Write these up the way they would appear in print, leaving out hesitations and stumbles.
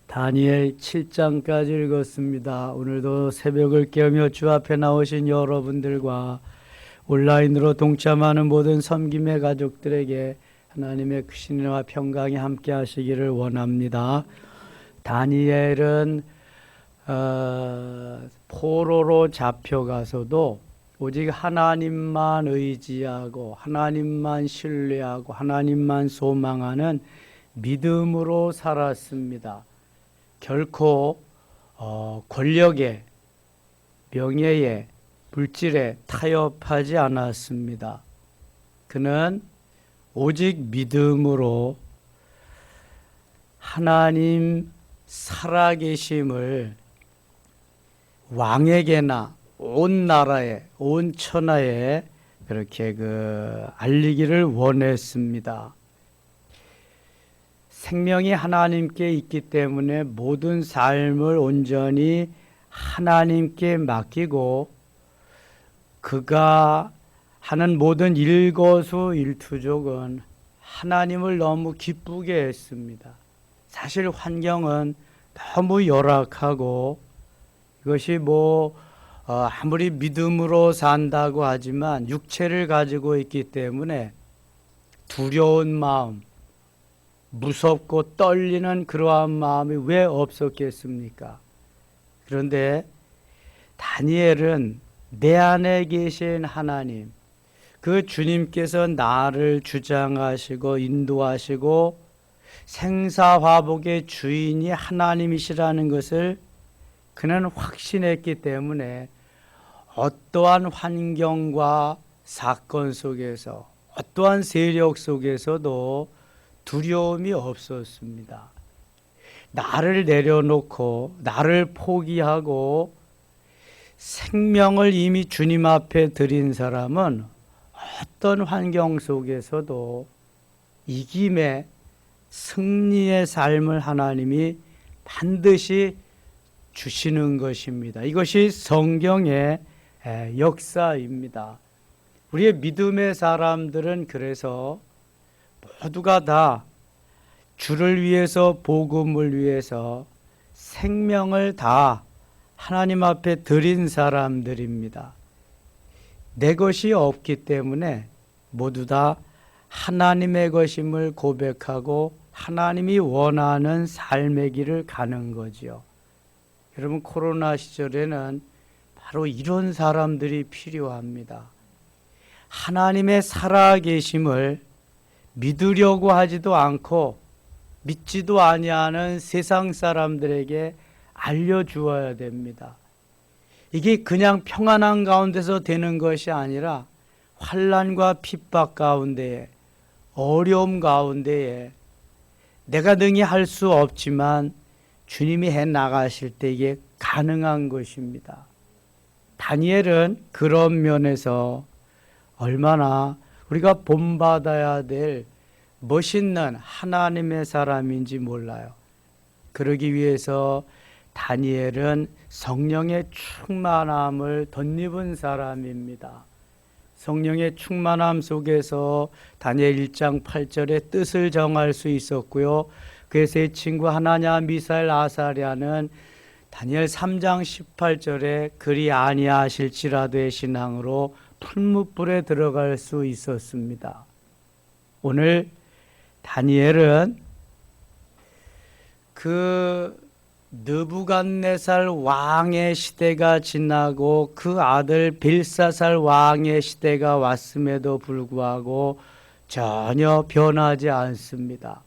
다니엘 7장까지 읽었습니다. 오늘도 새벽을 깨우며 주 앞에 나오신 여러분들과 온라인으로 동참하는 모든 섬김의 가족들에게 하나님의 크신 은혜와 평강이 함께 하시기를 원합니다. 다니엘은 포로로 잡혀가서도 오직 하나님만 의지하고 하나님만 신뢰하고 하나님만 소망하는 믿음으로 살았습니다. 결코 권력에, 명예에, 물질에 타협하지 않았습니다. 그는 오직 믿음으로 하나님 살아계심을 왕에게나 온 나라에, 온 천하에 그렇게 알리기를 원했습니다. 생명이 하나님께 있기 때문에 모든 삶을 온전히 하나님께 맡기고 그가 하는 모든 일거수일투족은 하나님을 너무 기쁘게 했습니다. 사실 환경은 너무 열악하고 이것이 아무리 믿음으로 산다고 하지만 육체를 가지고 있기 때문에 두려운 마음, 무섭고 떨리는 그러한 마음이 왜 없었겠습니까? 그런데 다니엘은 내 안에 계신 하나님, 그 주님께서 나를 주장하시고 인도하시고 생사화복의 주인이 하나님이시라는 것을 그는 확신했기 때문에 어떠한 환경과 사건 속에서 어떠한 세력 속에서도 두려움이 없었습니다. 나를 내려놓고 나를 포기하고 생명을 이미 주님 앞에 드린 사람은 어떤 환경 속에서도 이김의 승리의 삶을 하나님이 반드시 주시는 것입니다. 이것이 성경의 역사입니다. 우리의 믿음의 사람들은 그래서 모두가 다 주를 위해서 복음을 위해서 생명을 다 하나님 앞에 드린 사람들입니다. 내 것이 없기 때문에 모두 다 하나님의 것임을 고백하고 하나님이 원하는 삶의 길을 가는 거지요. 여러분, 코로나 시절에는 바로 이런 사람들이 필요합니다. 하나님의 살아계심을 믿으려고 하지도 않고 믿지도 아니하는 세상 사람들에게 알려주어야 됩니다. 이게 그냥 평안한 가운데서 되는 것이 아니라 환난과 핍박 가운데에, 어려움 가운데에 내가 능히 할 수 없지만 주님이 해 나가실 때 이게 가능한 것입니다. 다니엘은 그런 면에서 얼마나 우리가 본받아야 될 멋있는 하나님의 사람인지 몰라요. 그러기 위해서 다니엘은 성령의 충만함을 덧입은 사람입니다. 성령의 충만함 속에서 다니엘 1장 8절에 뜻을 정할 수 있었고요. 그의 세 친구 하나냐, 미사엘, 아사랴는 다니엘 3장 18절에 그리 아니하실지라도의 신앙으로 풀무불에 들어갈 수 있었습니다. 오늘 다니엘은 느부갓네살 왕의 시대가 지나고 그 아들 벨사살 왕의 시대가 왔음에도 불구하고 전혀 변하지 않습니다.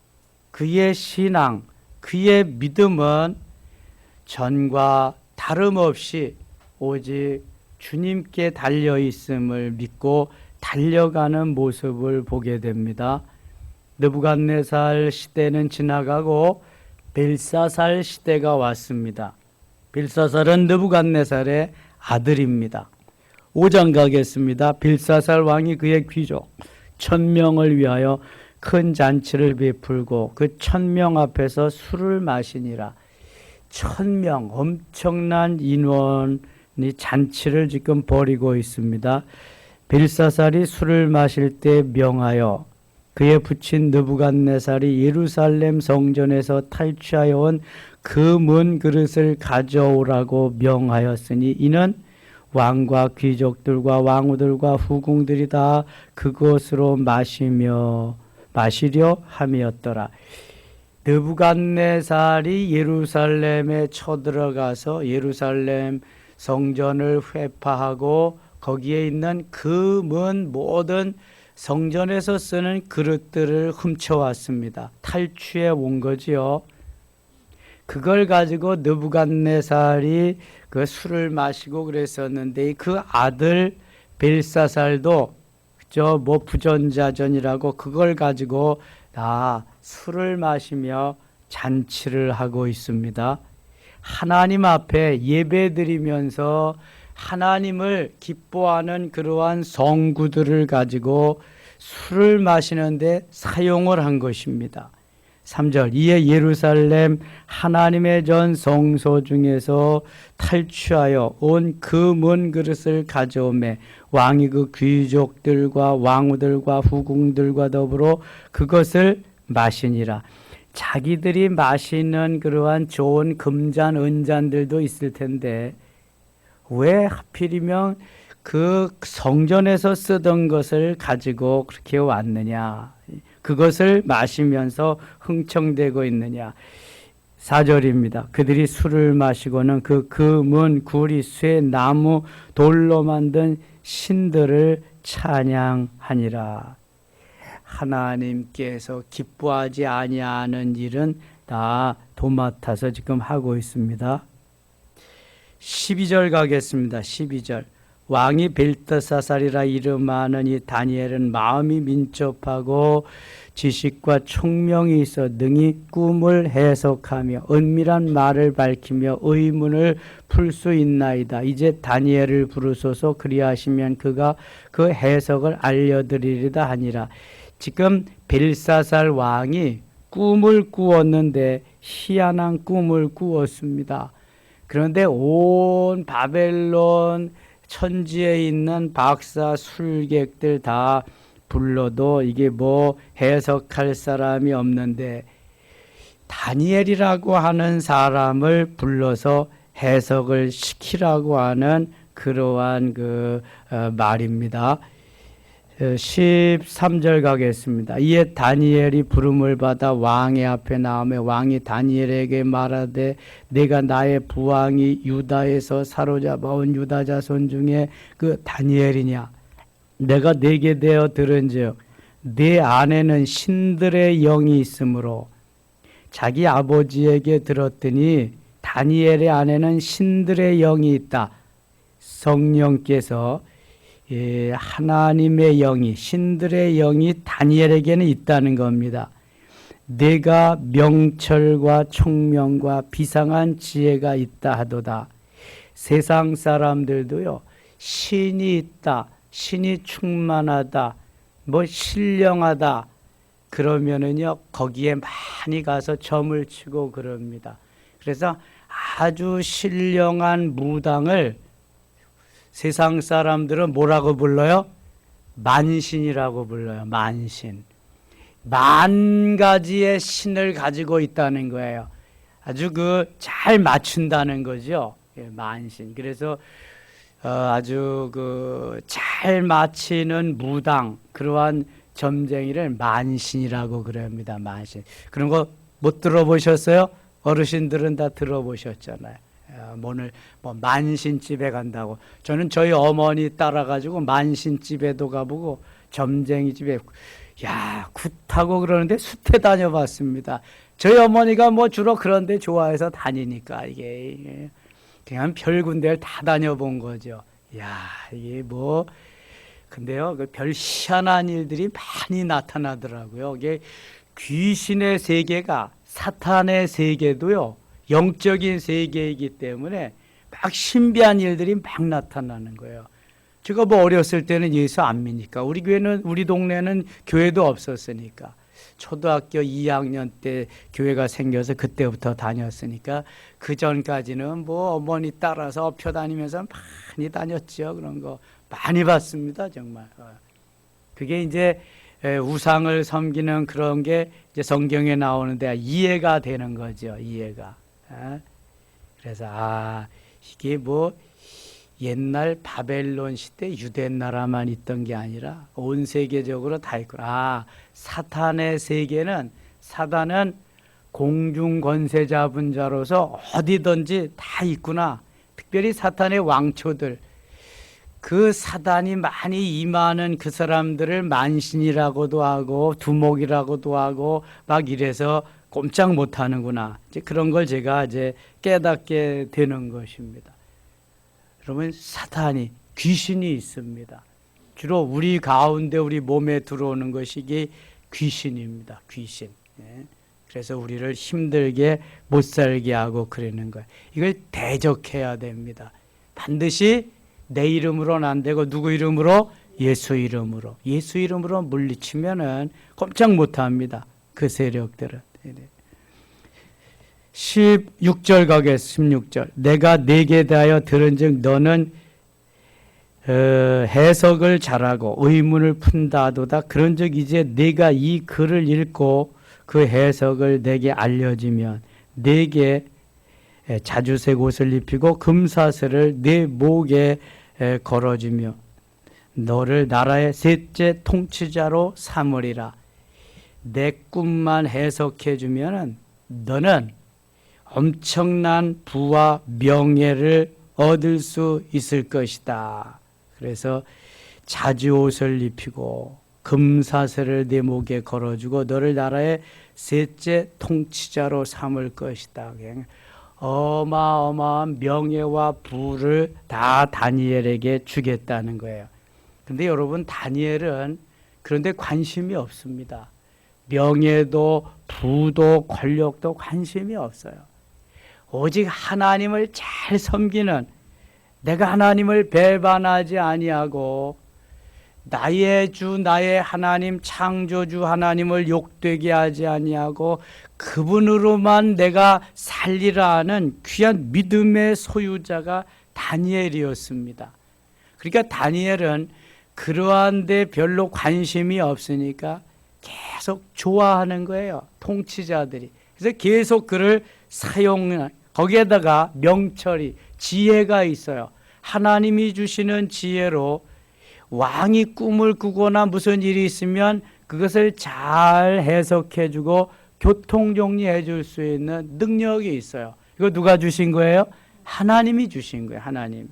그의 신앙, 그의 믿음은 전과 다름없이 오직 주님께 달려있음을 믿고 달려가는 모습을 보게 됩니다. 느부갓네살 시대는 지나가고 벨사살 시대가 왔습니다. 벨사살은 느부갓네살의 아들입니다. 5장 가겠습니다. 벨사살 왕이 그의 귀족 1000명을 위하여 큰 잔치를 베풀고 그 1000명 앞에서 술을 마시니라. 1000명, 엄청난 인원이 잔치를 지금 벌이고 있습니다. 벨사살이 술을 마실 때 명하여 그의 부친 느부갓네살이 예루살렘 성전에서 탈취하여 온 금은 그릇을 가져오라고 명하였으니 이는 왕과 귀족들과 왕후들과 후궁들이 다 그것으로 마시려 함이었더라. 느부갓네살이 예루살렘에 쳐들어가서 예루살렘 성전을 회파하고 거기에 있는 금은 모든 성전에서 쓰는 그릇들을 훔쳐왔습니다. 탈취해 온 거지요. 그걸 가지고 느부갓네살이 그 술을 마시고 그랬었는데 그 아들 벨사살도 뭐 부전자전이라고 그걸 가지고 다 술을 마시며 잔치를 하고 있습니다. 하나님 앞에 예배드리면서 하나님을 기뻐하는 그러한 성구들을 가지고 술을 마시는데 사용을 한 것입니다. 3절 이에 예루살렘 하나님의 전 성소 중에서 탈취하여 온 금은 그릇을 가져오매 왕이 그 귀족들과 왕후들과 후궁들과 더불어 그것을 마시니라. 자기들이 마시는 그러한 좋은 금잔 은잔들도 있을 텐데 왜 하필이면 그 성전에서 쓰던 것을 가지고 그렇게 왔느냐, 그것을 마시면서 흥청대고 있느냐. 4절입니다. 그들이 술을 마시고는 그 금은 구리 쇠 나무 돌로 만든 신들을 찬양하니라. 하나님께서 기뻐하지 아니하는 일은 다 도맡아서 지금 하고 있습니다. 12절 가겠습니다. 12절 왕이 벨드사살이라 이름하는 이 다니엘은 마음이 민첩하고 지식과 총명이 있어 능히 꿈을 해석하며 은밀한 말을 밝히며 의문을 풀 수 있나이다. 이제 다니엘을 부르소서 그리하시면 그가 그 해석을 알려드리리다 하니라. 지금 벨사살 왕이 꿈을 꾸었는데 희한한 꿈을 꾸었습니다. 그런데 온 바벨론 천지에 있는 박사 술객들 다 불러도 이게 뭐 해석할 사람이 없는데 다니엘이라고 하는 사람을 불러서 해석을 시키라고 하는 그러한 말입니다. 13절 가겠습니다. 이에 다니엘이 부름을 받아 왕의 앞에 나오며 왕이 다니엘에게 말하되 내가 나의 부왕이 유다에서 사로잡아온 유다 자손 중에 그 다니엘이냐. 내가 내게 대어 들은즉 내 안에는 신들의 영이 있으므로 자기 아버지에게 들었더니 다니엘의 안에는 신들의 영이 있다. 성령께서 하나님의 영이 신들의 영이 다니엘에게는 있다는 겁니다. 내가 명철과 총명과 비상한 지혜가 있다 하도다. 세상 사람들도요 신이 있다, 신이 충만하다, 뭐 신령하다 그러면은요 거기에 많이 가서 점을 치고 그럽니다. 그래서 아주 신령한 무당을 세상 사람들은 뭐라고 불러요? 만신이라고 불러요. 만신. 만 가지의 신을 가지고 있다는 거예요. 아주 잘 맞춘다는 거죠. 만신. 그래서 아주 잘 맞히는 무당, 그러한 점쟁이를 만신이라고 그럽니다. 만신. 그런 거 못 들어보셨어요? 어르신들은 다 들어보셨잖아요. 오늘 만신집에 간다고. 저는 저희 어머니 따라가지고 만신집에도 가보고 점쟁이집에 굿하고 그러는데 숫에 다녀봤습니다. 저희 어머니가 주로 그런 데 좋아해서 다니니까 이게 그냥 별 군데를 다 다녀본 거죠. 이게 근데요 별 희한한 일들이 많이 나타나더라고요. 이게 귀신의 세계가 사탄의 세계도요 영적인 세계이기 때문에 막 신비한 일들이 막 나타나는 거예요. 제가 어렸을 때는 예수 안 믿니까 우리 동네는 교회도 없었으니까 초등학교 2학년 때 교회가 생겨서 그때부터 다녔으니까 그 전까지는 어머니 따라서 업혀 다니면서 많이 다녔죠. 그런 거 많이 봤습니다. 정말. 그게 이제 우상을 섬기는 그런 게 이제 성경에 나오는데 이해가 되는 거죠. 이해가. 그래서 이게 뭐 옛날 바벨론 시대 유대 나라만 있던 게 아니라 온 세계적으로 다 있구나. 사탄의 세계는 사단은 공중 권세 잡은 자로서 어디든지 다 있구나. 특별히 사탄의 왕초들, 그 사단이 많이 임하는 그 사람들을 만신이라고도 하고 두목이라고도 하고 막 이래서 꼼짝 못 하는구나. 이제 그런 걸 제가 이제 깨닫게 되는 것입니다. 그러면 사탄이, 귀신이 있습니다. 주로 우리 가운데 우리 몸에 들어오는 것이 이게 귀신입니다. 귀신. 그래서 우리를 힘들게 못 살게 하고 그러는 거예요. 이걸 대적해야 됩니다. 반드시 내 이름으로는 안 되고 누구 이름으로? 예수 이름으로. 예수 이름으로 물리치면은 꼼짝 못 합니다. 그 세력들은. 16절 가겠습니다. 16절. 내가 네게 대하여 들은즉 너는 해석을 잘하고 의문을 푼다 하도다. 그런즉 이제 네가 이 글을 읽고 그 해석을 내게 알려지면 네게 자주색 옷을 입히고 금사슬을 네 목에 걸어주며 너를 나라의 셋째 통치자로 삼으리라. 내 꿈만 해석해 주면은 너는 엄청난 부와 명예를 얻을 수 있을 것이다. 그래서 자주옷을 입히고 금사슬을 네 목에 걸어주고 너를 나라의 셋째 통치자로 삼을 것이다. 어마어마한 명예와 부를 다 다니엘에게 주겠다는 거예요. 그런데 여러분, 다니엘은 그런데 관심이 없습니다. 명예도 부도 권력도 관심이 없어요. 오직 하나님을 잘 섬기는, 내가 하나님을 배반하지 아니하고 나의 주 나의 하나님 창조주 하나님을 욕되게 하지 아니하고 그분으로만 내가 살리라 하는 귀한 믿음의 소유자가 다니엘이었습니다. 그러니까 다니엘은 그러한 데 별로 관심이 없으니까 계속 좋아하는 거예요. 통치자들이. 그래서 계속 그를 사용하는, 거기에다가 명철이, 지혜가 있어요. 하나님이 주시는 지혜로 왕이 꿈을 꾸거나 무슨 일이 있으면 그것을 잘 해석해 주고 교통 정리해 줄 수 있는 능력이 있어요. 이거 누가 주신 거예요? 하나님이 주신 거예요. 하나님.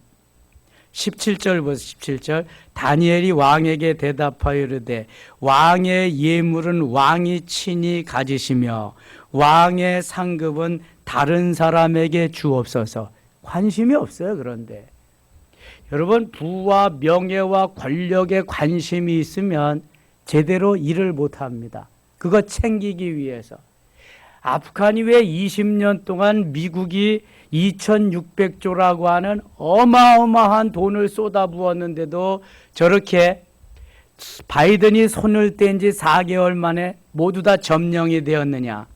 17절부터 17절. 다니엘이 왕에게 대답하여 이르되 왕의 예물은 왕이 친히 가지시며 왕의 상급은 다른 사람에게 주옵소서. 관심이 없어요. 그런데 여러분, 부와 명예와 권력에 관심이 있으면 제대로 일을 못합니다. 그거 챙기기 위해서. 아프간이 왜 20년 동안 미국이 2600조라고 하는 어마어마한 돈을 쏟아부었는데도 저렇게 바이든이 손을 뗀 지 4개월 만에 모두 다 점령이 되었느냐?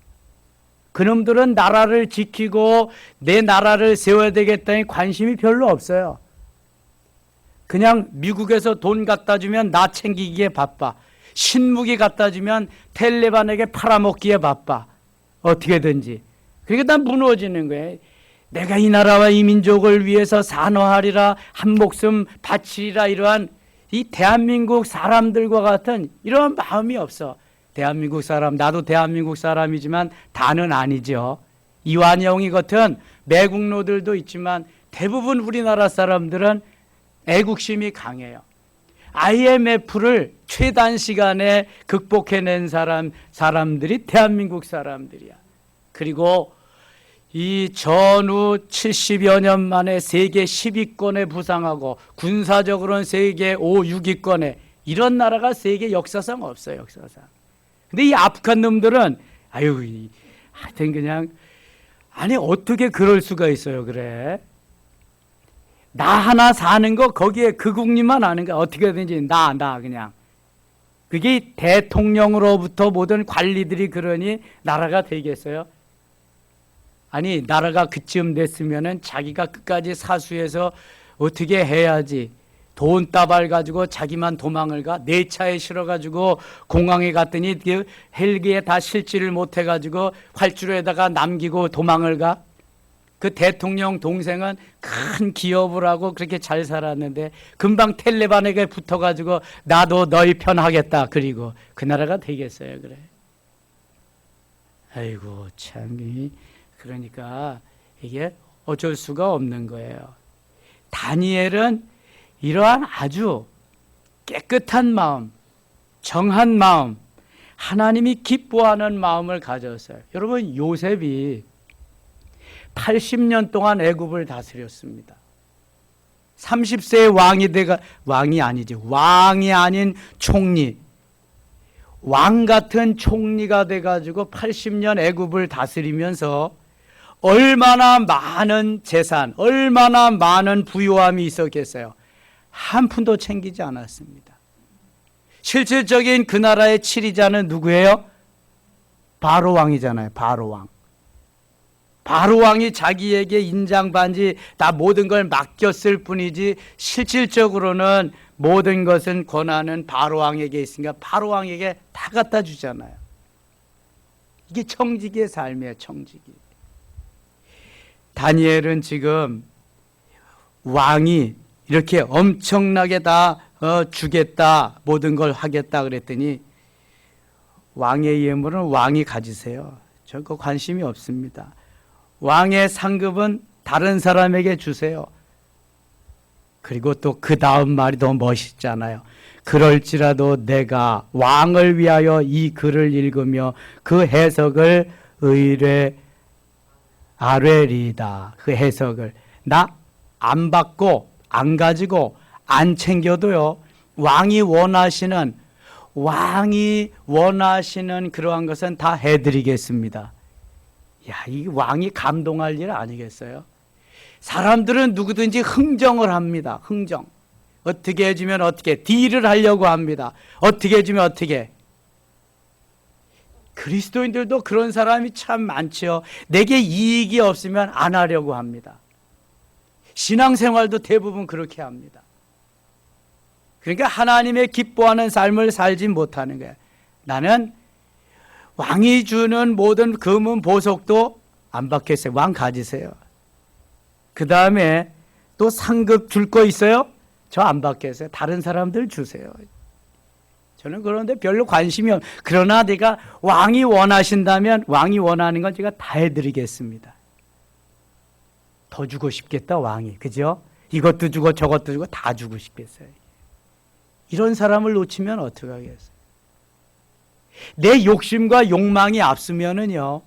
그놈들은 나라를 지키고 내 나라를 세워야 되겠다니 관심이 별로 없어요. 그냥 미국에서 돈 갖다 주면 나 챙기기에 바빠. 신무기 갖다 주면 텔레반에게 팔아먹기에 바빠. 어떻게든지. 그러니까 난 무너지는 거예요. 내가 이 나라와 이 민족을 위해서 산호하리라, 한 목숨 바치리라, 이러한 이 대한민국 사람들과 같은 이런 마음이 없어. 대한민국 사람, 나도 대한민국 사람이지만 다는 아니죠. 이완영이 같은 매국노들도 있지만 대부분 우리나라 사람들은 애국심이 강해요. IMF를 최단 시간에 극복해낸 사람들이 대한민국 사람들이야. 그리고 이 전후 70여 년 만에 세계 10위권에 부상하고 군사적으로는 세계 5, 6위권에, 이런 나라가 세계 역사상 없어요. 역사상. 근데 이 아프간 놈들은 하여튼 그냥, 아니 어떻게 그럴 수가 있어요. 그래, 나 하나 사는 거 거기에 그 국리만 아는 거야. 어떻게든지 나 그냥. 그게 대통령으로부터 모든 관리들이 그러니 나라가 되겠어요? 아니, 나라가 그쯤 됐으면은 자기가 끝까지 사수해서 어떻게 해야지, 돈다발 가지고 자기만 도망을 가. 내 차에 실어가지고 공항에 갔더니 그 헬기에 다 실지를 못해가지고 활주로에다가 남기고 도망을 가. 그 대통령 동생은 큰 기업을 하고 그렇게 잘 살았는데 금방 텔레반에게 붙어가지고 나도 너희 편 하겠다. 그리고 그 나라가 되겠어요. 그래. 아이고 참. 그러니까 이게 어쩔 수가 없는 거예요. 다니엘은 이러한 아주 깨끗한 마음, 정한 마음, 하나님이 기뻐하는 마음을 가졌어요. 여러분 요셉이 80년 동안 애굽을 다스렸습니다. 30세의 왕이 아닌 총리, 왕 같은 총리가 돼가지고 80년 애굽을 다스리면서 얼마나 많은 재산, 얼마나 많은 부유함이 있었겠어요. 한 푼도 챙기지 않았습니다. 실질적인 그 나라의 치리자는 누구예요? 바로 왕이잖아요. 바로 왕. 바로 왕이 자기에게 인장반지 다 모든 걸 맡겼을 뿐이지 실질적으로는 모든 것은 권한은 바로 왕에게 있으니까 바로 왕에게 다 갖다 주잖아요. 이게 청지기의 삶이에요. 청지기. 다니엘은 지금 왕이 이렇게 엄청나게 다 주겠다, 모든 걸 하겠다 그랬더니 왕의 예물은 왕이 가지세요. 저 그거 관심이 없습니다. 왕의 상급은 다른 사람에게 주세요. 그리고 또 그 다음 말이 더 멋있잖아요. 그럴지라도 내가 왕을 위하여 이 글을 읽으며 그 해석을 아뢰리이다. 그 해석을 나 안 받고 안 가지고 안 챙겨도요. 왕이 원하시는 그러한 것은 다 해드리겠습니다. 야, 이 왕이 감동할 일 아니겠어요? 사람들은 누구든지 흥정을 합니다. 흥정. 어떻게 해주면 어떻게, 딜을 하려고 합니다. 어떻게 해주면 어떻게. 그리스도인들도 그런 사람이 참 많죠. 내게 이익이 없으면 안 하려고 합니다. 신앙생활도 대부분 그렇게 합니다. 그러니까 하나님의 기뻐하는 삶을 살지 못하는 거예요. 나는 왕이 주는 모든 금은 보석도 안 받겠어요. 왕 가지세요. 그 다음에 또 상급 줄 거 있어요? 저 안 받겠어요. 다른 사람들 주세요. 저는 그런데 별로 관심이 없어요. 그러나 내가 왕이 원하신다면 왕이 원하는 건 제가 다 해드리겠습니다. 더 주고 싶겠다 왕이. 그죠? 이것도 주고 저것도 주고 다 주고 싶겠어요. 이런 사람을 놓치면 어떡하겠어요? 내 욕심과 욕망이 앞서면은요,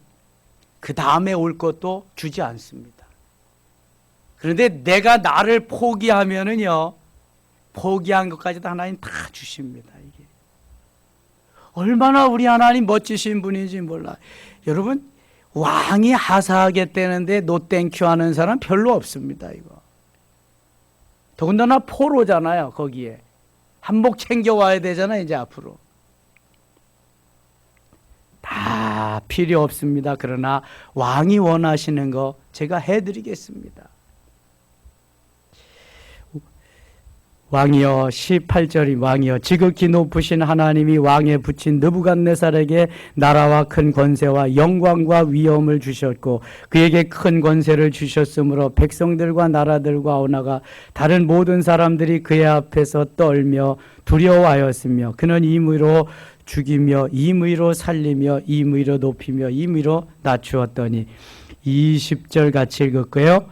그 다음에 올 것도 주지 않습니다. 그런데 내가 나를 포기하면은요, 포기한 것까지도 하나님 다 주십니다. 이게 얼마나 우리 하나님 멋지신 분인지 몰라요. 여러분, 왕이 하사하겠다는데 노땡큐 하는 사람 별로 없습니다. 이거 더군다나 포로잖아요. 거기에 한복 챙겨와야 되잖아요. 이제 앞으로 다 필요 없습니다. 그러나 왕이 원하시는 거 제가 해드리겠습니다. 왕이여, 18절이 왕이여, 지극히 높으신 하나님이 왕에 붙인 느부갓네살에게 나라와 큰 권세와 영광과 위엄을 주셨고 그에게 큰 권세를 주셨으므로 백성들과 나라들과 언어가 다른 모든 사람들이 그의 앞에서 떨며 두려워하였으며 그는 임의로 죽이며 임의로 살리며 임의로 높이며 임의로 낮추었더니 20절 같이 읽을까요?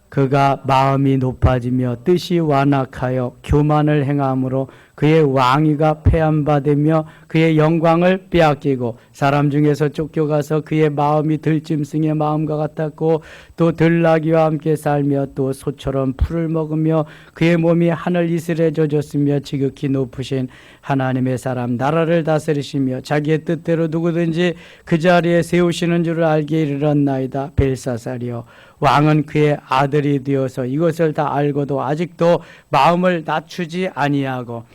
그가 마음이 높아지며 뜻이 완악하여 교만을 행함으로 그의 왕위가 폐함받으며 그의 영광을 빼앗기고 사람 중에서 쫓겨가서 그의 마음이 들짐승의 마음과 같았고 또 들나귀와 함께 살며 또 소처럼 풀을 먹으며 그의 몸이 하늘 이슬에 젖었으며 지극히 높으신 하나님의 사람 나라를 다스리시며 자기의 뜻대로 누구든지 그 자리에 세우시는 줄을 알게 이르렀나이다. 벨사살이여, 왕은 그의 아들이 되어서 이것을 다 알고도 아직도 마음을 낮추지 아니하고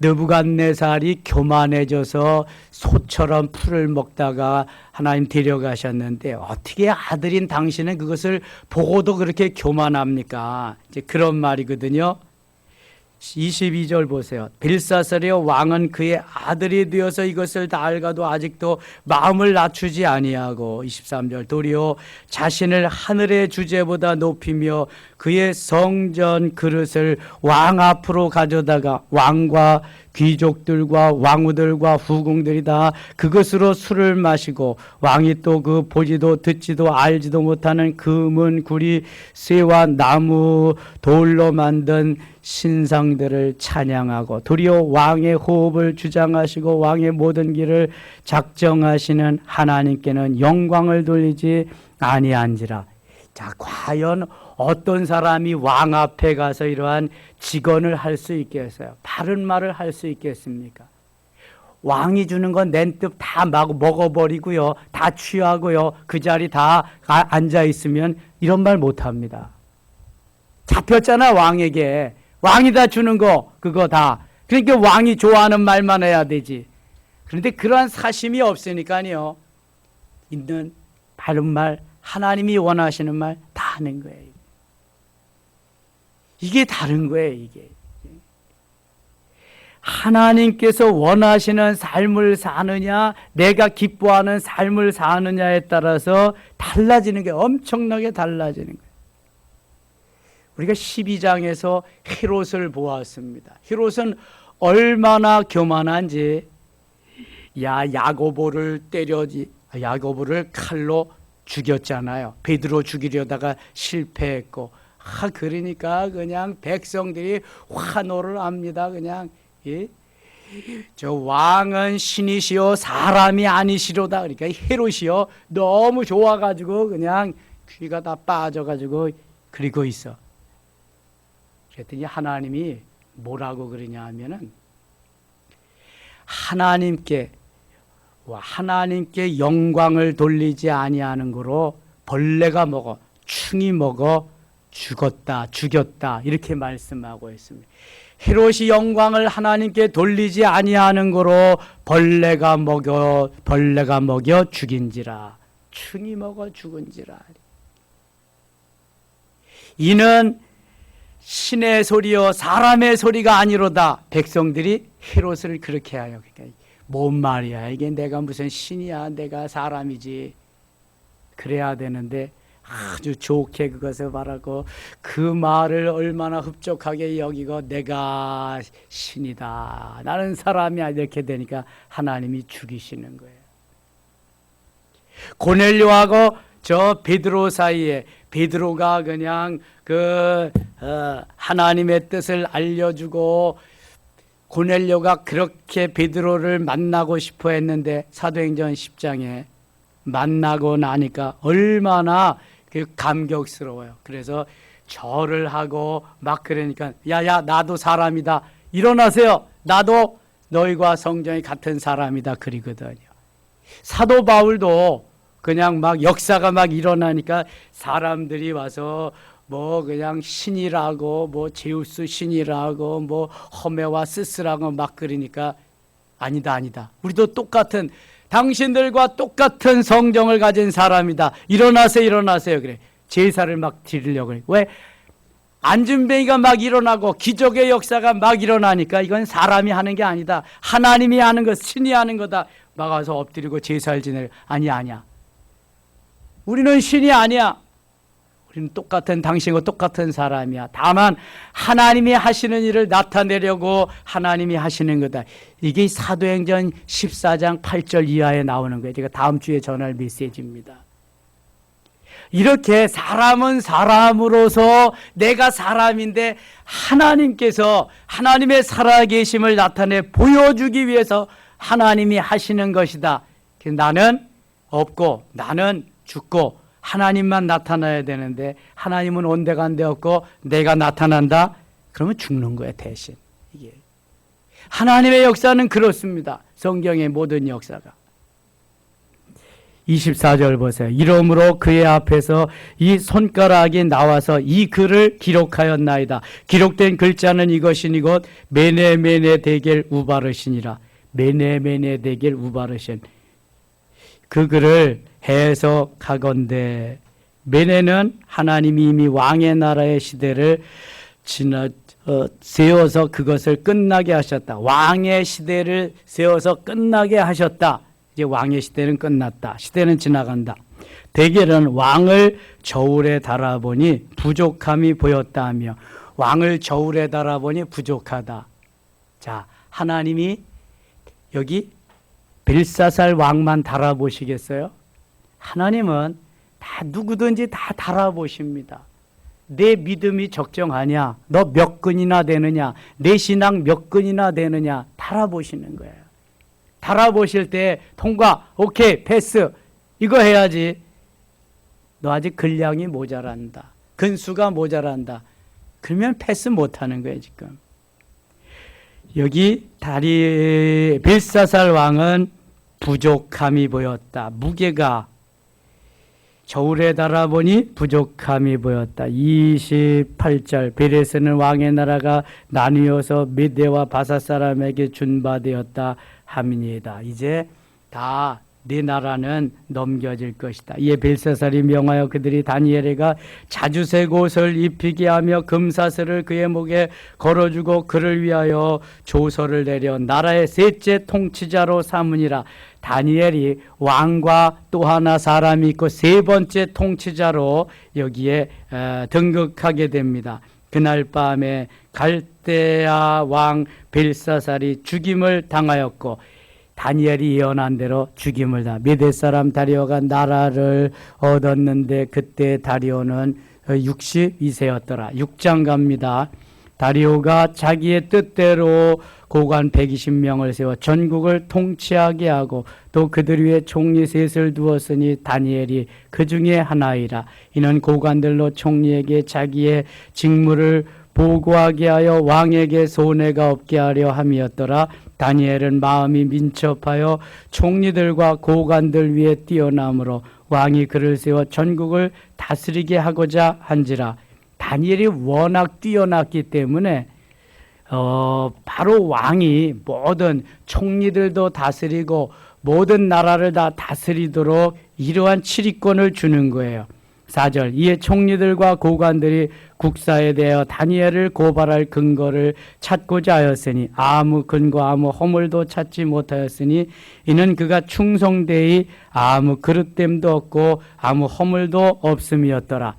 느부갓네살이 교만해져서 소처럼 풀을 먹다가 하나님 데려가셨는데 어떻게 아들인 당신은 그것을 보고도 그렇게 교만합니까? 이제 그런 말이거든요. 22절 보세요. 벨사살이여 왕은 그의 아들이 되어서 이것을 다 알가도 아직도 마음을 낮추지 아니하고 23절 도리어 자신을 하늘의 주제보다 높이며 그의 성전 그릇을 왕 앞으로 가져다가 왕과 귀족들과 왕후들과 후궁들이 다 그것으로 술을 마시고 왕이 또 그 보지도 듣지도 알지도 못하는 금은 구리 쇠와 나무 돌로 만든 신상들을 찬양하고 도리어 왕의 호흡을 주장하시고 왕의 모든 길을 작정하시는 하나님께는 영광을 돌리지 아니한지라. 자, 과연 어떤 사람이 왕 앞에 가서 이러한 직언을 할 수 있겠어요? 바른 말을 할 수 있겠습니까? 왕이 주는 건 낸 뜻 다 먹어버리고요, 다 취하고요, 그 자리 다 앉아 있으면 이런 말 못합니다. 잡혔잖아, 왕에게. 왕이 다 주는 거 그거 다. 그러니까 왕이 좋아하는 말만 해야 되지. 그런데 그러한 사심이 없으니까요, 있는 바른 말, 하나님이 원하시는 말 다 하는 거예요. 이게 다른 거예요. 이게 하나님께서 원하시는 삶을 사느냐, 내가 기뻐하는 삶을 사느냐에 따라서 달라지는 게, 엄청나게 달라지는 거예요. 우리가 12장에서 헤롯을 보았습니다. 헤롯은 얼마나 교만한지, 야고보를 야고보를 칼로 죽였잖아요. 베드로 죽이려다가 실패했고, 그러니까 그냥 백성들이 환호를 합니다. 그냥, 저 왕은 신이시여 사람이 아니시로다. 그러니까 헤롯이요 너무 좋아가지고 그냥 귀가 다 빠져가지고 그러고 있어. 그랬더니 하나님이 뭐라고 그러냐 하면은, 하나님께 영광을 돌리지 아니하는 거로 벌레가 먹어, 충이 먹어 죽였다 이렇게 말씀하고 있습니다. 헤롯이 영광을 하나님께 돌리지 아니하는 거로 벌레가 먹여 죽인지라, 충이 먹어 죽은지라. 이는 신의 소리요 사람의 소리가 아니로다. 백성들이 헤롯을 그렇게 하여, 그러니까 뭔 말이야 이게, 내가 무슨 신이야, 내가 사람이지, 그래야 되는데 아주 좋게 그것을 말하고 그 말을 얼마나 흡족하게 여기고 내가 신이다, 나는 사람이야, 이렇게 되니까 하나님이 죽이시는 거예요. 고넬료하고 저 베드로 사이에, 베드로가 그냥 하나님의 뜻을 알려주고 고넬료가 그렇게 베드로를 만나고 싶어 했는데 사도행전 10장에 만나고 나니까 얼마나 감격스러워요. 그래서 절을 하고 막 그러니까, 야야 나도 사람이다, 일어나세요, 나도 너희와 성전이 같은 사람이다, 그러거든요. 사도 바울도 그냥 막 역사가 막 일어나니까 사람들이 와서 뭐 그냥 신이라고, 뭐 제우스 신이라고, 뭐 허메와 스스라고 막 그러니까, 아니다 우리도 똑같은, 당신들과 똑같은 성정을 가진 사람이다, 일어나세요 그래. 제사를 막 드리려고 그래. 왜? 안진뱅이가 막 일어나고 기적의 역사가 막 일어나니까 이건 사람이 하는 게 아니다, 하나님이 하는 것, 신이 하는 거다. 막 와서 엎드리고 제사를 지내려. 아니야 우리는 신이 아니야, 우리는 당신과 똑같은 사람이야. 다만 하나님이 하시는 일을 나타내려고 하나님이 하시는 거다. 이게 사도행전 14장 8절 이하에 나오는 거예요. 제가 다음 주에 전할 메시지입니다. 이렇게 사람은 사람으로서 내가 사람인데 하나님께서 하나님의 살아계심을 나타내 보여주기 위해서 하나님이 하시는 것이다. 나는 없고 나는 죽고 하나님만 나타나야 되는데, 하나님은 온데간데 없고 내가 나타난다? 그러면 죽는 거야, 대신. 이게 하나님의 역사는 그렇습니다. 성경의 모든 역사가. 24절 보세요. 이러므로 그의 앞에서 이 손가락이 나와서 이 글을 기록하였나이다. 기록된 글자는 이것이니 곧 메네메네 데겔 우바르시니라. 메네메네 데겔 우바르신. 그 글을 해석하건대, 메네는 하나님이 이미 왕의 나라의 시대를 세워서 그것을 끝나게 하셨다. 왕의 시대를 세워서 끝나게 하셨다. 이제 왕의 시대는 끝났다. 시대는 지나간다. 대개는 왕을 저울에 달아보니 부족함이 보였다 하며, 왕을 저울에 달아보니 부족하다. 자, 하나님이 여기 벨사살 왕만 달아보시겠어요? 하나님은 다 누구든지 다 달아보십니다. 내 믿음이 적정하냐? 너 몇 근이나 되느냐? 내 신앙 몇 근이나 되느냐? 달아보시는 거예요. 달아보실 때 통과, 오케이, 패스, 이거 해야지. 너 아직 근량이 모자란다. 근수가 모자란다. 그러면 패스 못하는 거예요, 지금. 여기 벨사살 왕은 부족함이 보였다. 무게가 저울에 달아보니 부족함이 보였다. 28절, 벨에스는 왕의 나라가 나뉘어서 메대와 바사 사람에게 준바되었다 함이니이다. 이제 다 네 나라는 넘겨질 것이다. 이에 벨사살이 명하여 그들이 다니엘에게 자주색 옷을 입히게 하며 금사슬을 그의 목에 걸어주고 그를 위하여 조서를 내려 나라의 셋째 통치자로 삼으니라. 다니엘이 왕과 또 하나 사람이 있고 세 번째 통치자로 여기에 등극하게 됩니다. 그날 밤에 갈대아 왕 벨사살이 죽임을 당하였고, 다니엘이 예언한 대로 죽임을 당. 메대 사람 다리오가 나라를 얻었는데 그때 다리오는 62세였더라. 6장 갑니다. 다리오가 자기의 뜻대로 고관 120명을 세워 전국을 통치하게 하고 또 그들 위에 총리 셋을 두었으니 다니엘이 그 중에 하나이라. 이는 고관들로 총리에게 자기의 직무를 보고하게 하여 왕에게 손해가 없게 하려 함이었더라. 다니엘은 마음이 민첩하여 총리들과 고관들 위에 뛰어남으로 왕이 그를 세워 전국을 다스리게 하고자 한지라. 다니엘이 워낙 뛰어났기 때문에 바로 왕이 모든 총리들도 다스리고 모든 나라를 다 다스리도록 이러한 치리권을 주는 거예요. 4절, 이에 총리들과 고관들이 국사에 대하여 다니엘을 고발할 근거를 찾고자 하였으니 아무 근거 아무 허물도 찾지 못하였으니 이는 그가 충성되이 아무 그릇됨도 없고 아무 허물도 없음이었더라.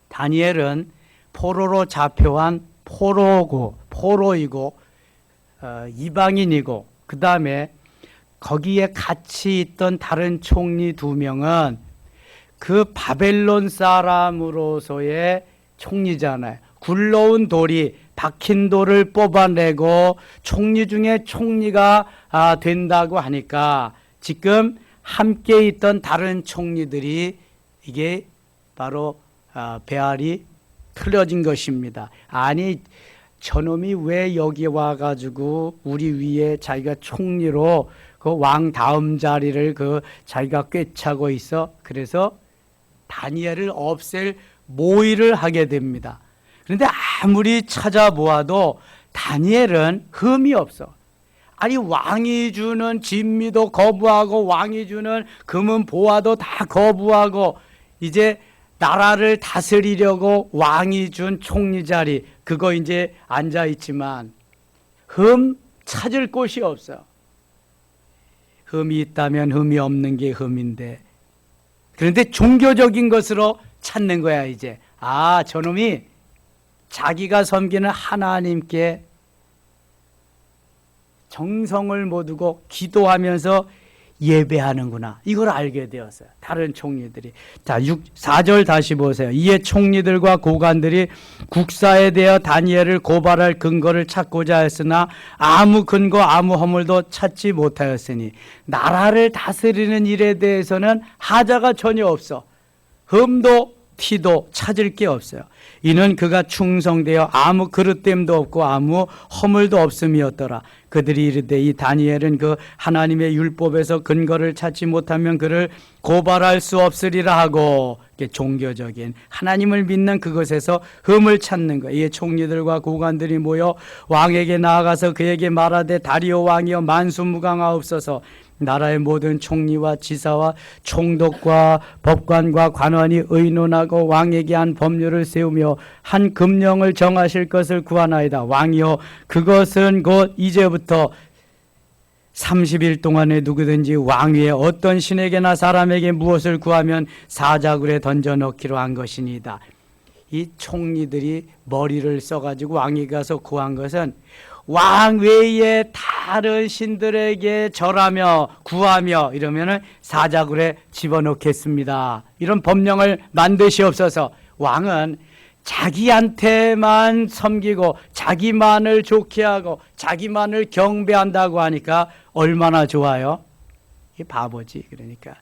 다니엘은 포로로 잡혀한 포로이고 이방인이고, 그 다음에 거기에 같이 있던 다른 총리 2명은 그 바벨론 사람으로서의 총리잖아요. 굴러온 돌이 박힌 돌을 뽑아내고 총리 중에 총리가 된다고 하니까 지금 함께 있던 다른 총리들이 이게 바로 배알이 틀어진 것입니다. 아니, 저놈이 왜 여기 와가지고 우리 위에 자기가 총리로 그 왕 다음 자리를 자기가 꿰차고 있어. 그래서 다니엘을 없앨 모의를 하게 됩니다. 그런데 아무리 찾아보아도 다니엘은 흠이 없어. 아니, 왕이 주는 진미도 거부하고 왕이 주는 금은 보화도 다 거부하고 이제 나라를 다스리려고 왕이 준 총리 자리 그거 이제 앉아 있지만 흠 찾을 곳이 없어. 흠이 있다면 흠이 없는 게 흠인데, 그런데 종교적인 것으로 찾는 거야. 이제 저놈이 자기가 섬기는 하나님께 정성을 못 두고 기도하면서 예배하는구나, 이걸 알게 되었어요. 다른 총리들이. 자, 4절 다시 보세요. 이에 총리들과 고관들이 국사에 대하여 다니엘을 고발할 근거를 찾고자 했으나 아무 근거 아무 허물도 찾지 못하였으니, 나라를 다스리는 일에 대해서는 하자가 전혀 없어. 흠도 티도 찾을 게 없어요. 이는 그가 충성되어 아무 그릇됨도 없고 아무 허물도 없음이었더라. 그들이 이르되 이 다니엘은 그 하나님의 율법에서 근거를 찾지 못하면 그를 고발할 수 없으리라 하고, 종교적인 하나님을 믿는 그것에서 흠을 찾는 것. 이에 총리들과 고관들이 모여 왕에게 나아가서 그에게 말하되 다리오 왕이여 만수무강하옵소서. 나라의 모든 총리와 지사와 총독과 법관과 관원이 의논하고 왕에게 한 법률을 세우며 한 금령을 정하실 것을 구하나이다. 왕이여, 그것은 곧 이제부터 30일 동안에 누구든지 왕위에 어떤 신에게나 사람에게 무엇을 구하면 사자굴에 던져 넣기로 한 것이니이다. 이 총리들이 머리를 써가지고 왕이 가서 구한 것은 왕 외에 다른 신들에게 절하며 구하며 이러면은 사자굴에 집어넣겠습니다. 이런 법령을 만드시옵소서. 왕은 자기한테만 섬기고 자기만을 좋게 하고 자기만을 경배한다고 하니까 얼마나 좋아요? 이 바보지. 그러니까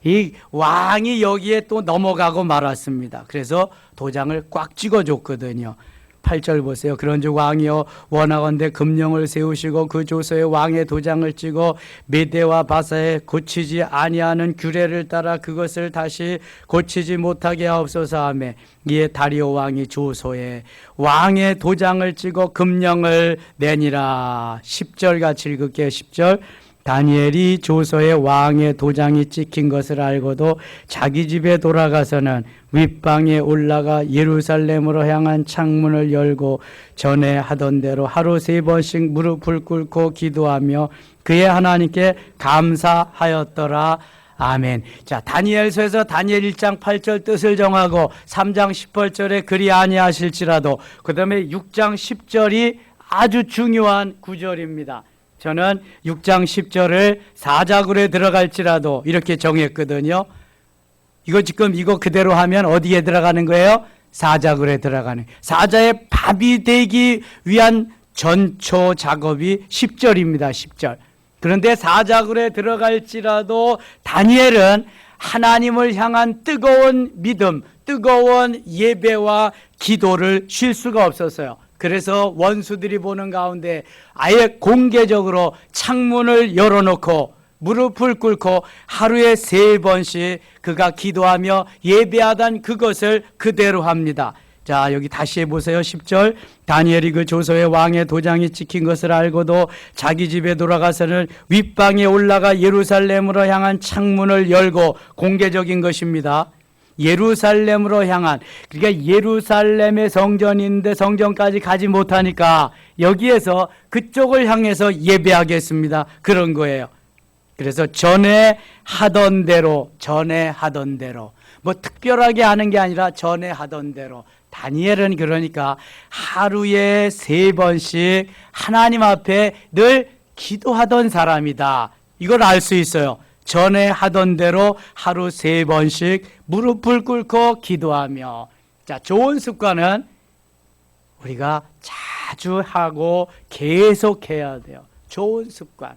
이 왕이 여기에 또 넘어가고 말았습니다. 그래서 도장을 꽉 찍어줬거든요. 8절 보세요. 그런즉 왕이여, 원하건대 금령을 세우시고 그 조서에 왕의 도장을 찍어 메대와 바사에 고치지 아니하는 규례를 따라 그것을 다시 고치지 못하게 하옵소서 하며, 이에 다리오 왕이 조서에 왕의 도장을 찍어 금령을 내니라. 10절 같이 읽을게요. 10절. 다니엘이 조서에 왕의 도장이 찍힌 것을 알고도 자기 집에 돌아가서는 윗방에 올라가 예루살렘으로 향한 창문을 열고 전에 하던 대로 하루 3번씩 무릎을 꿇고 기도하며 그의 하나님께 감사하였더라. 아멘. 자, 다니엘서에서 다니엘 1장 8절 뜻을 정하고 3장 18절에 그리 아니하실지라도, 그 다음에 6장 10절이 아주 중요한 구절입니다. 저는 6장 10절을 사자굴에 들어갈지라도 이렇게 정했거든요. 이거 지금 이거 그대로 하면 어디에 들어가는 거예요? 사자굴에 들어가는. 사자의 밥이 되기 위한 전초 작업이 10절입니다. 10절. 그런데 사자굴에 들어갈지라도 다니엘은 하나님을 향한 뜨거운 믿음, 뜨거운 예배와 기도를 쉴 수가 없었어요. 그래서 원수들이 보는 가운데 아예 공개적으로 창문을 열어놓고 무릎을 꿇고 하루에 3번씩 그가 기도하며 예배하던 그것을 그대로 합니다. 자, 여기 다시 해보세요. 10절. 다니엘이 그 조서에 왕의 도장이 찍힌 것을 알고도 자기 집에 돌아가서는 윗방에 올라가 예루살렘으로 향한 창문을 열고, 공개적인 것입니다. 예루살렘으로 향한, 그러니까 예루살렘의 성전인데 성전까지 가지 못하니까 여기에서 그쪽을 향해서 예배하겠습니다. 그런 거예요. 그래서 전에 하던 대로 뭐 특별하게 하는 게 아니라 전에 하던 대로. 다니엘은 그러니까 하루에 3번씩 하나님 앞에 늘 기도하던 사람이다. 이걸 알 수 있어요. 전에 하던 대로 하루 3번씩 무릎을 꿇고 기도하며. 자, 좋은 습관은 우리가 자주 하고 계속해야 돼요. 좋은 습관.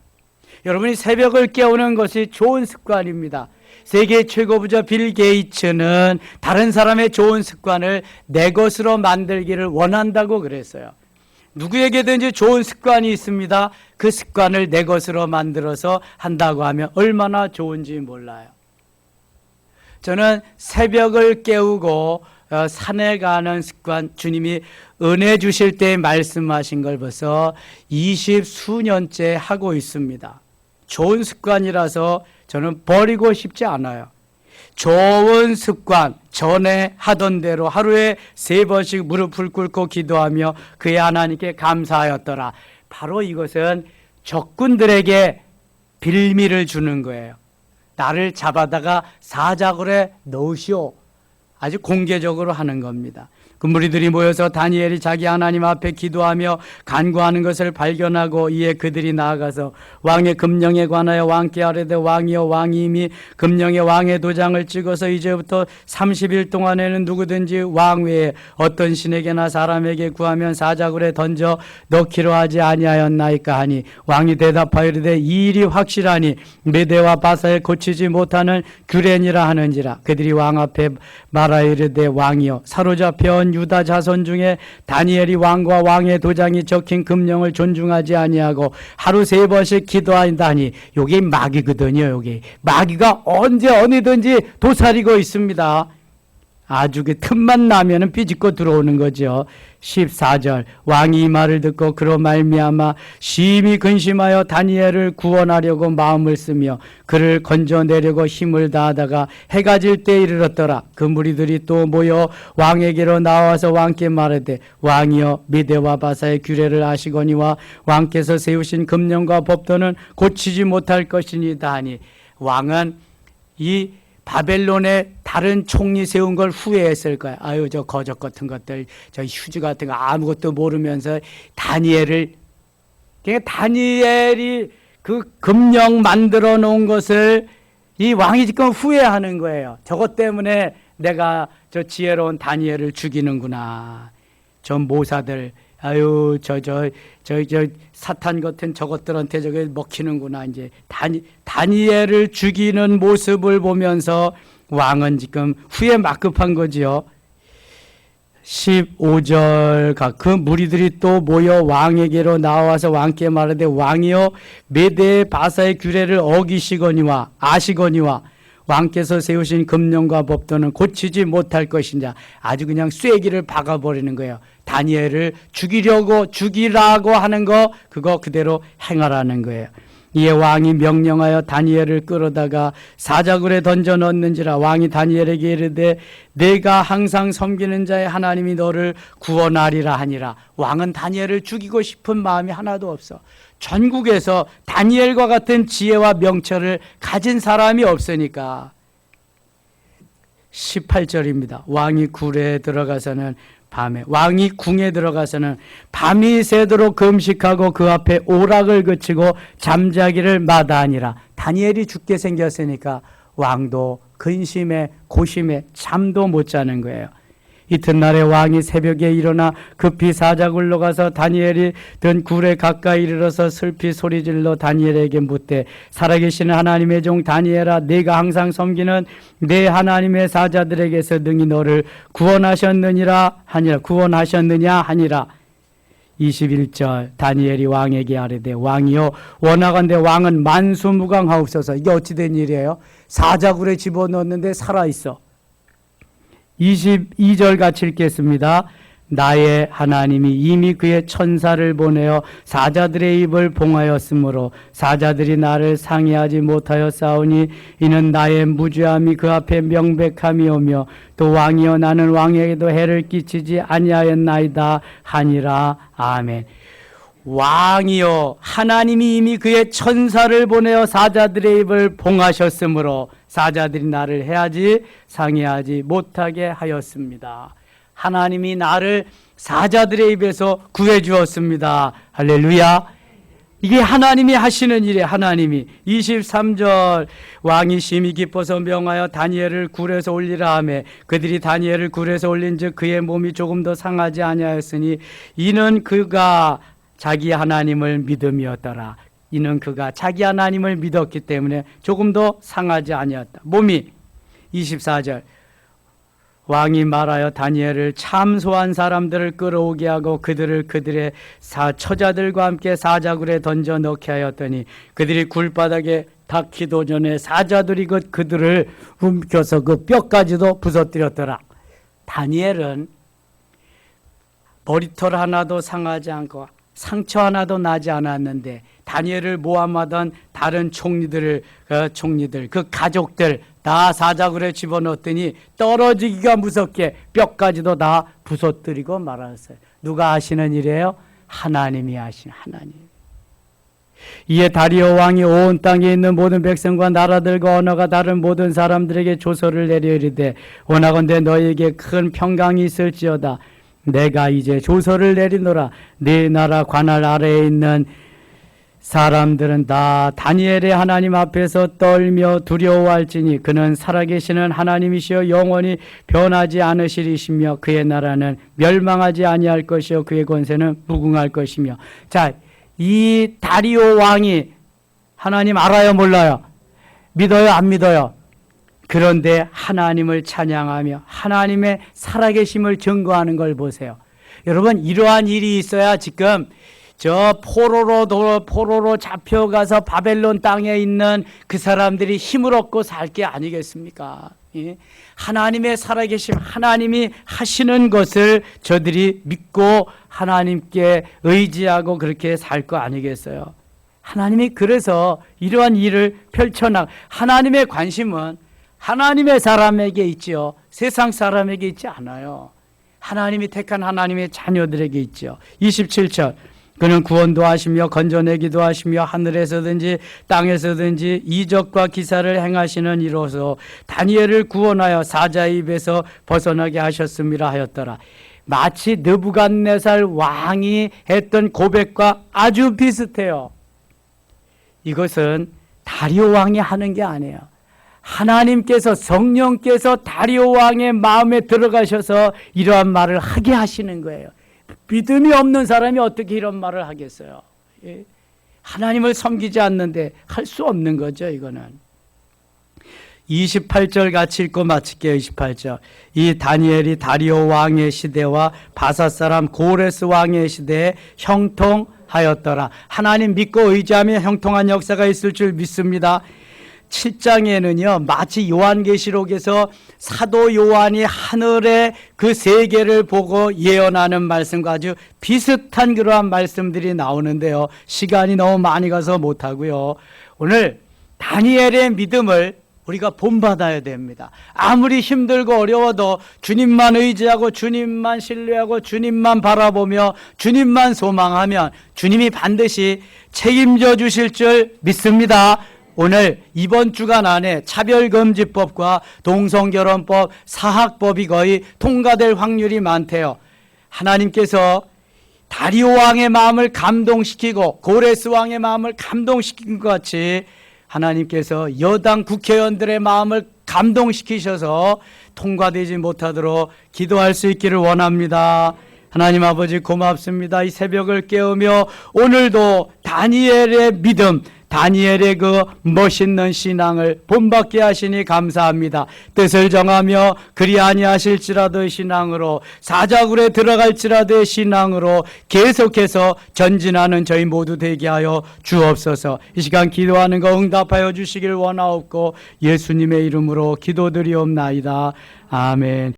여러분이 새벽을 깨우는 것이 좋은 습관입니다. 세계 최고 부자 빌 게이츠는 다른 사람의 좋은 습관을 내 것으로 만들기를 원한다고 그랬어요. 누구에게든지 좋은 습관이 있습니다. 그 습관을 내 것으로 만들어서 한다고 하면 얼마나 좋은지 몰라요. 저는 새벽을 깨우고 산에 가는 습관, 주님이 은혜 주실 때 말씀하신 걸 벌써 20수년째 하고 있습니다. 좋은 습관이라서 저는 버리고 싶지 않아요. 좋은 습관, 전에 하던 대로 하루에 3번씩 무릎을 꿇고 기도하며 그의 하나님께 감사하였더라. 바로 이것은 적군들에게 빌미를 주는 거예요. 나를 잡아다가 사자굴에 넣으시오. 아주 공개적으로 하는 겁니다. 그 무리들이 모여서 다니엘이 자기 하나님 앞에 기도하며 간구하는 것을 발견하고, 이에 그들이 나아가서 왕의 금령에 관하여 왕께 아뢰되, 왕이여, 왕이 이미 금령에 왕의 도장을 찍어서 이제부터 30일 동안에는 누구든지 왕 외에 어떤 신에게나 사람에게 구하면 사자굴에 던져 넣기로 하지 아니하였나이까 하니, 왕이 대답하여 이르되, 이 일이 확실하니 메대와 바사에 고치지 못하는 규례니라 하는지라. 그들이 왕 앞에 말하여 이르되, 왕이여, 사로잡혀 온 유다 자손 중에 다니엘이 왕과 왕의 도장이 적힌 금령을 존중하지 아니하고 하루 3번씩 기도한다니. 요게 마귀거든요. 요게 마귀가 언제 어디든지 도사리고 있습니다. 아주 그 틈만 나면은 삐집고 들어오는 거죠. 14절 왕이 이 말을 듣고 그로 말미암아 심히 근심하여 다니엘을 구원하려고 마음을 쓰며 그를 건져내려고 힘을 다하다가 해가 질 때 이르렀더라. 그 무리들이 또 모여 왕에게로 나와서 왕께 말하되 왕이여 미대와 바사의 규례를 아시거니와 왕께서 세우신 금령과 법도는 고치지 못할 것이니이다 하니 왕은 이 바벨론에 다른 총리 세운 걸 후회했을 거야. 아유, 저 거적 같은 것들, 저 휴지 같은 거 아무것도 모르면서 다니엘을, 그러니까 다니엘이 그 금령 만들어 놓은 것을 이 왕이 지금 후회하는 거예요. 저것 때문에 내가 저 지혜로운 다니엘을 죽이는구나. 저 모사들, 아유, 저 사탄 같은 저것들한테 저게 먹히는구나. 이제 다니엘을 죽이는 모습을 보면서 왕은 지금 후에 막급한 거지요. 15절 그 무리들이 또 모여 왕에게로 나와서 왕께 말하되 왕이여 메대 바사의 규례를 어기시거니와 아시거니와 왕께서 세우신 금령과 법도는 고치지 못할 것이냐. 아주 그냥 쐐기를 박아버리는 거예요. 다니엘을 죽이라고 하는 거 그거 그대로 행하라는 거예요. 이에 왕이 명령하여 다니엘을 끌어다가 사자굴에 던져 넣는지라. 왕이 다니엘에게 이르되 내가 항상 섬기는 자의 하나님이 너를 구원하리라 하니라. 왕은 다니엘을 죽이고 싶은 마음이 하나도 없어. 전국에서 다니엘과 같은 지혜와 명철을 가진 사람이 없으니까. 18절입니다. 왕이 굴에 들어가서는 왕이 궁에 들어가서는 밤이 새도록 금식하고 그 앞에 오락을 그치고 잠자기를 마다하니라. 다니엘이 죽게 생겼으니까 왕도 근심에 고심에 잠도 못 자는 거예요. 이튿날에 왕이 새벽에 일어나 급히 사자굴로 가서 다니엘이 든 굴에 가까이 이르러서 슬피 소리질러 다니엘에게 묻되 살아계시는 하나님의 종 다니엘아 네가 항상 섬기는 내 하나님의 사자들에게서 능히 너를 구원하셨느냐 하니라. 21절 다니엘이 왕에게 아뢰되 왕이여 원하건대 왕은 만수무강하옵소서. 이게 어찌된 일이에요? 사자굴에 집어넣었는데 살아있어. 22절 같이 읽겠습니다. 나의 하나님이 이미 그의 천사를 보내어 사자들의 입을 봉하였으므로 사자들이 나를 상해하지 못하여 싸우니 이는 나의 무죄함이 그 앞에 명백함이오며 또 왕이여 나는 왕에게도 해를 끼치지 아니하였나이다 하니라. 아멘. 왕이여 하나님이 이미 그의 천사를 보내어 사자들의 입을 봉하셨으므로 사자들이 나를 해하지 상해하지 못하게 하였습니다. 하나님이 나를 사자들의 입에서 구해 주었습니다. 할렐루야. 이게 하나님이 하시는 일이에요. 하나님이. 23절 왕이 심히 기뻐서 명하여 다니엘을 굴에서 올리라 하매 그들이 다니엘을 굴에서 올린즉 그의 몸이 조금 더 상하지 아니하였으니 이는 그가 자기 하나님을 믿음이었더라. 이는 그가 자기 하나님을 믿었기 때문에 조금 더 상하지 아니었다. 몸이. 24절 왕이 말하여 다니엘을 참소한 사람들을 끌어오게 하고 그들을 그들의 처자들과 함께 사자굴에 던져 넣게 하였더니 그들이 굴바닥에 닿기도 전에 사자들이 그들을 움켜서 그 뼈까지도 부서뜨렸더라. 다니엘은 머리털 하나도 상하지 않고 상처 하나도 나지 않았는데 다니엘을 모함하던 다른 총리들 그 가족들 다 사자굴에 집어넣었더니 떨어지기가 무섭게 뼈까지도 다 부서뜨리고 말았어요. 누가 하시는 일이에요? 하나님이 하시는 하나님. 이에 다리오 왕이 온 땅에 있는 모든 백성과 나라들과 언어가 다른 모든 사람들에게 조서를 내려 이르되 원하건대 너희에게 큰 평강이 있을지어다. 내가 이제 조서를 내리노라. 네 나라 관할 아래에 있는 사람들은 다 다니엘의 하나님 앞에서 떨며 두려워할지니 그는 살아계시는 하나님이시여 영원히 변하지 않으시리시며 그의 나라는 멸망하지 아니할 것이요 그의 권세는 무궁할 것이며. 자, 이 다리오 왕이 하나님 알아요 몰라요? 믿어요 안 믿어요? 그런데 하나님을 찬양하며 하나님의 살아계심을 증거하는 걸 보세요. 여러분 이러한 일이 있어야 지금 저 포로로 잡혀가서 바벨론 땅에 있는 그 사람들이 힘을 얻고 살 게 아니겠습니까? 예? 하나님의 살아계심, 하나님이 하시는 것을 저들이 믿고 하나님께 의지하고 그렇게 살 거 아니겠어요? 하나님이 그래서 이러한 일을 펼쳐나, 하나님의 관심은 하나님의 사람에게 있지요. 세상 사람에게 있지 않아요. 하나님이 택한 하나님의 자녀들에게 있죠. 27절. 그는 구원도 하시며 건져내기도 하시며 하늘에서든지 땅에서든지 이적과 기사를 행하시는 이로서 다니엘을 구원하여 사자의 입에서 벗어나게 하셨음이라 하였더라. 마치 느부갓네살 왕이 했던 고백과 아주 비슷해요. 이것은 다리오 왕이 하는 게 아니에요. 하나님께서, 성령께서 다리오 왕의 마음에 들어가셔서 이러한 말을 하게 하시는 거예요. 믿음이 없는 사람이 어떻게 이런 말을 하겠어요? 예? 하나님을 섬기지 않는데 할 수 없는 거죠, 이거는. 28절 같이 읽고 마칠게요. 28절. 이 다니엘이 다리오 왕의 시대와 바사 사람 고레스 왕의 시대에 형통하였더라. 하나님 믿고 의지하며 형통한 역사가 있을 줄 믿습니다. 7장에는요, 마치 요한계시록에서 사도 요한이 하늘의 그 세계를 보고 예언하는 말씀과 아주 비슷한 그러한 말씀들이 나오는데요. 시간이 너무 많이 가서 못하고요. 오늘 다니엘의 믿음을 우리가 본받아야 됩니다. 아무리 힘들고 어려워도 주님만 의지하고 주님만 신뢰하고 주님만 바라보며 주님만 소망하면 주님이 반드시 책임져 주실 줄 믿습니다. 오늘 이번 주간 안에 차별금지법과 동성결혼법, 사학법이 거의 통과될 확률이 많대요. 하나님께서 다리오 왕의 마음을 감동시키고 고레스 왕의 마음을 감동시킨 것 같이 하나님께서 여당 국회의원들의 마음을 감동시키셔서 통과되지 못하도록 기도할 수 있기를 원합니다. 하나님 아버지 고맙습니다. 이 새벽을 깨우며 오늘도 다니엘의 믿음, 다니엘의 그 멋있는 신앙을 본받게 하시니 감사합니다. 뜻을 정하며 그리 아니하실지라도의 신앙으로, 사자굴에 들어갈지라도의 신앙으로 계속해서 전진하는 저희 모두 되게 하여 주옵소서. 이 시간 기도하는 거 응답하여 주시길 원하옵고 예수님의 이름으로 기도드리옵나이다. 아멘.